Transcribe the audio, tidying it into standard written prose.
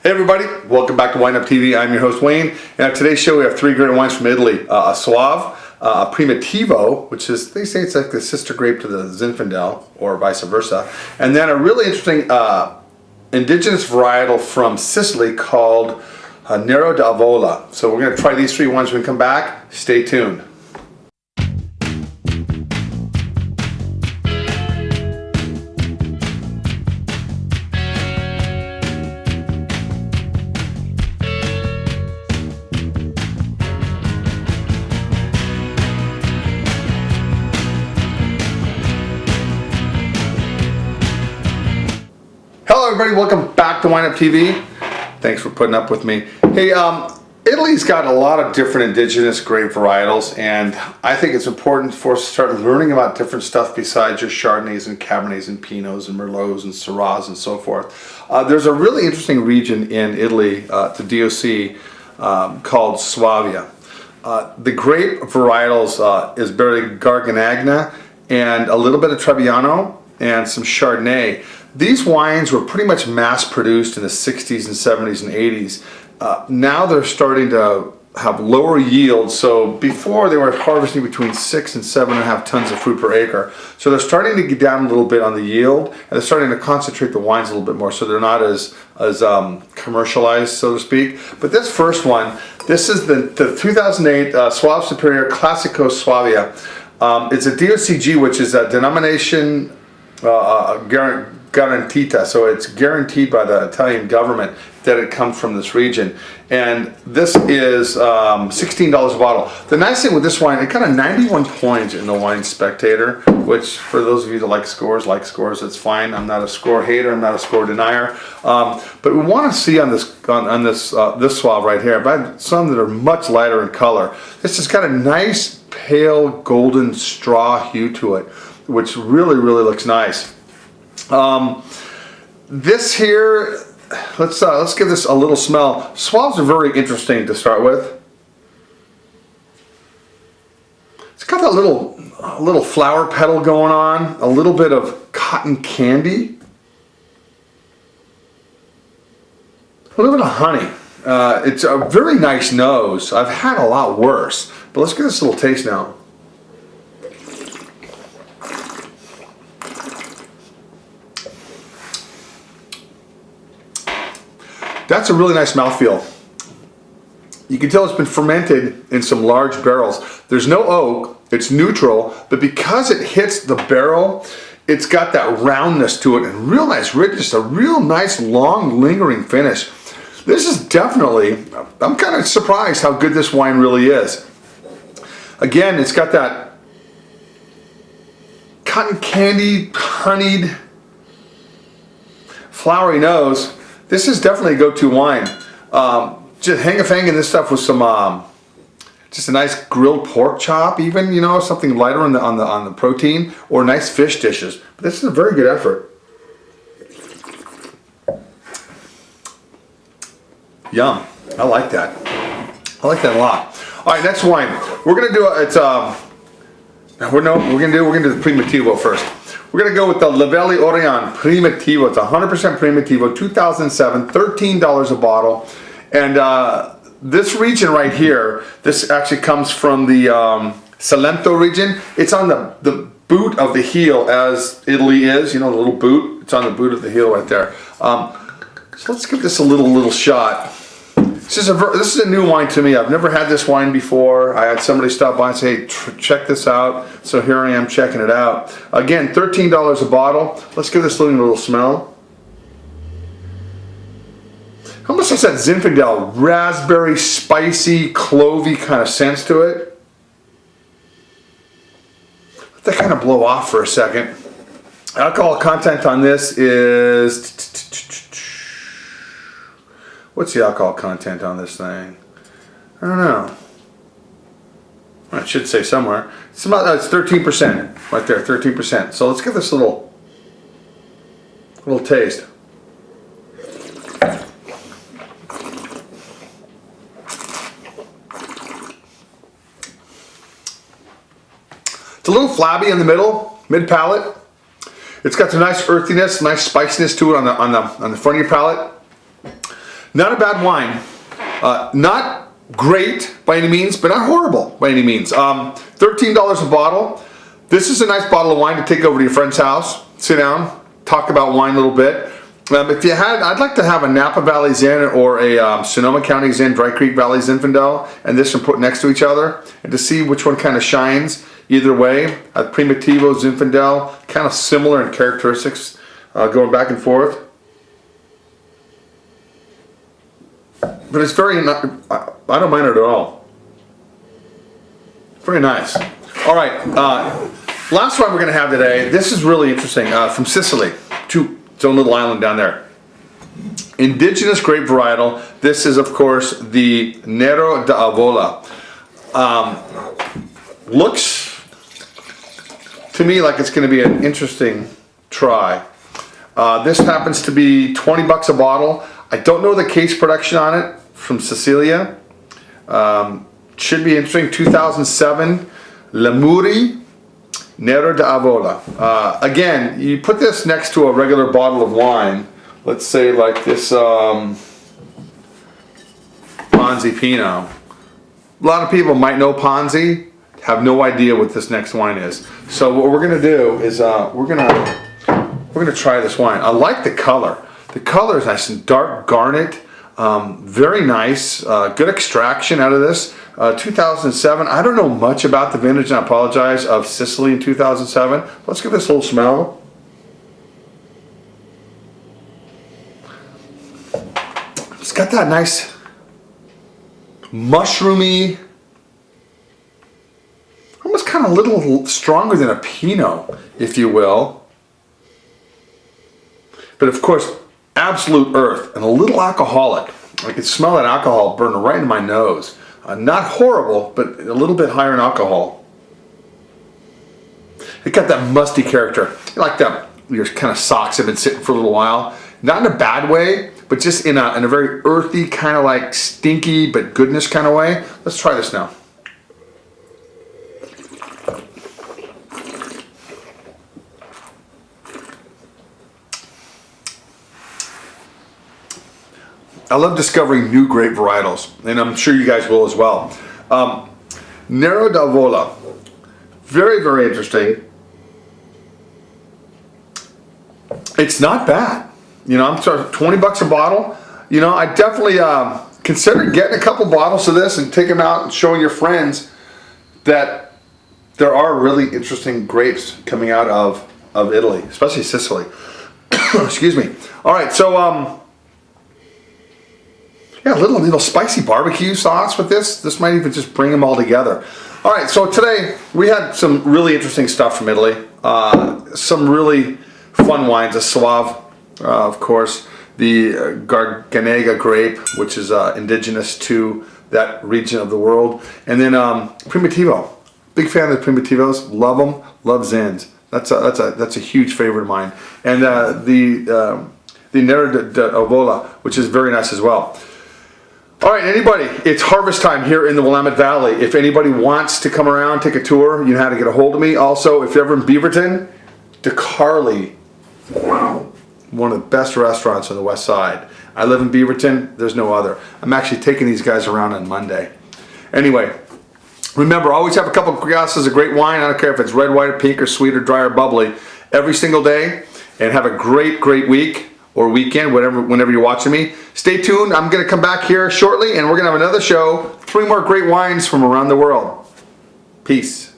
Hey everybody, welcome back to WineUpTV. I'm your host Wayne, and on today's show we have three great wines from Italy. A Soave, a Primitivo, which is, they say it's like the sister grape to the Zinfandel, or vice versa, and then a really interesting indigenous varietal from Sicily called Nero d'Avola. So we're going to try these three wines when we come back. Stay tuned. Hello everybody, welcome back to WineUpTV. Thanks for putting up with me. Hey, Italy's got a lot of different indigenous grape varietals, and I think it's important for us to start learning about different stuff besides just Chardonnays and Cabernets and Pinots and Merlots and Syrahs and so forth. There's a really interesting region in Italy, the DOC, called Swavia. The grape varietals is barely Garganagna and a little bit of Trebbiano and some Chardonnay. These wines were pretty much mass produced in the 60s and 70s and 80s. Now they're starting to have lower yields. So before they were harvesting between 6 and 7.5 tons of fruit per acre. So they're starting to get down a little bit on the yield, and they're starting to concentrate the wines a little bit more, so they're not as commercialized, so to speak. But this first one, this is the 2008 Soave Superior Classico Swavia. It's a DOCG, which is a denomination garantita, so it's guaranteed by the Italian government that it comes from this region, and this is $16 a bottle. The nice thing with this wine, it got a 91 points in the Wine Spectator, which for those of you that like scores, that's fine. I'm not a score hater, I'm not a score denier, but we want to see on this this Soave right here. I've had some that are much lighter in color. This has got a nice pale golden straw hue to it, which really looks nice. This here, let's give this a little smell. Soaves are very interesting to start with. It's got that little flower petal going on, a little bit of cotton candy, a little bit of honey. It's a very nice nose. I've had a lot worse, but let's get this little taste now. That's a really nice mouthfeel. You can tell it's been fermented in some large barrels. There's no oak, it's neutral, but because it hits the barrel, it's got that roundness to it and real nice richness, a real nice long lingering finish. This is definitely, I'm kind of surprised how good this wine really is. Again, it's got that cotton candy, honeyed, flowery nose. This is definitely a go-to wine. Just hang-a-fanging this stuff with some, just a nice grilled pork chop, even, you know, something lighter on the protein, or nice fish dishes. But this is a very good effort. Yum. I like that. I like that a lot. All right, next wine. We're gonna do we're gonna do the Primitivo first. We're going to go with the Livelli Orion Primitivo. It's 100% Primitivo, 2007, $13 a bottle. And this region right here, this actually comes from the Salento region. It's on the boot of the heel, as Italy is, you know, the little boot. It's on the boot of the heel right there. So let's give this a little shot. This is a new wine to me. I've never had this wine before. I had somebody stop by and say, hey, check this out. So here I am checking it out. Again, $13 a bottle. Let's give this a little smell. Almost has that Zinfandel, raspberry, spicy, clovey kind of sense to it. Let that kind of blow off for a second. Alcohol content on this is... What's the alcohol content on this thing? I don't know. Well, it should say somewhere. It's 13% right there, 13%. So let's give this a little taste. It's a little flabby in the middle, mid palate. It's got some nice earthiness, nice spiciness to it on the front of your palate. Not a bad wine. Not great by any means, but not horrible by any means. $13 a bottle. This is a nice bottle of wine to take over to your friend's house, sit down, talk about wine a little bit. If you had, I'd like to have a Napa Valley Zin or a Sonoma County Zin, Dry Creek Valley Zinfandel, and this one put next to each other, and to see which one kind of shines either way. Primitivo, Zinfandel, kind of similar in characteristics, going back and forth. But it's very, I don't mind it at all. Very nice. All right, last one we're going to have today. This is really interesting, from Sicily, its own little island down there. Indigenous grape varietal. This is, of course, the Nero d'Avola. Looks to me like it's going to be an interesting try. This happens to be 20 bucks a bottle. I don't know the case production on it, from Sicilia. Should be interesting. 2007 Lamuri Nero d'Avola. Again, you put this next to a regular bottle of wine. Let's say like this Ponzi Pinot. A lot of people might know Ponzi, have no idea what this next wine is. So what we're gonna do is we're gonna try this wine. I like the color. The color is nice and dark garnet. Very nice. Good extraction out of this. 2007. I don't know much about the vintage, and I apologize, of Sicily in 2007. Let's give this a little smell. It's got that nice mushroomy, almost kind of a little stronger than a Pinot, if you will. But of course, absolute earth and a little alcoholic. I can smell that alcohol burning right in my nose. Not horrible, but a little bit higher in alcohol. It got that musty character. Like that, your kind of socks have been sitting for a little while. Not in a bad way, but just in a very earthy, kind of like stinky, but goodness kind of way. Let's try this now. I love discovering new grape varietals, and I'm sure you guys will as well. Nero d'Avola, very, very interesting. It's not bad. You know, I'm sorry, 20 bucks a bottle. You know, I definitely consider getting a couple bottles of this and taking them out and showing your friends that there are really interesting grapes coming out of Italy, especially Sicily. Excuse me. All right, so yeah, a little spicy barbecue sauce with this. This might even just bring them all together. All right, so today we had some really interesting stuff from Italy. Some really fun wines. A Soave, of course. The Garganega grape, which is indigenous to that region of the world. And then Primitivo. Big fan of the Primitivos. Love them. Love Zins. That's a huge favorite of mine. And the Nero d'Avola, which is very nice as well. All right, anybody, it's harvest time here in the Willamette Valley. If anybody wants to come around, take a tour, you know how to get a hold of me. Also, if you're ever in Beaverton, DeCarli, one of the best restaurants on the west side. I live in Beaverton, there's no other. I'm actually taking these guys around on Monday. Anyway, remember, always have a couple of glasses of great wine. I don't care if it's red, white, or pink, or sweet, or dry, or bubbly, every single day. And have a great, great week or weekend, whenever you're watching me. Stay tuned. I'm going to come back here shortly, and we're going to have another show. 3 more great wines from around the world. Peace.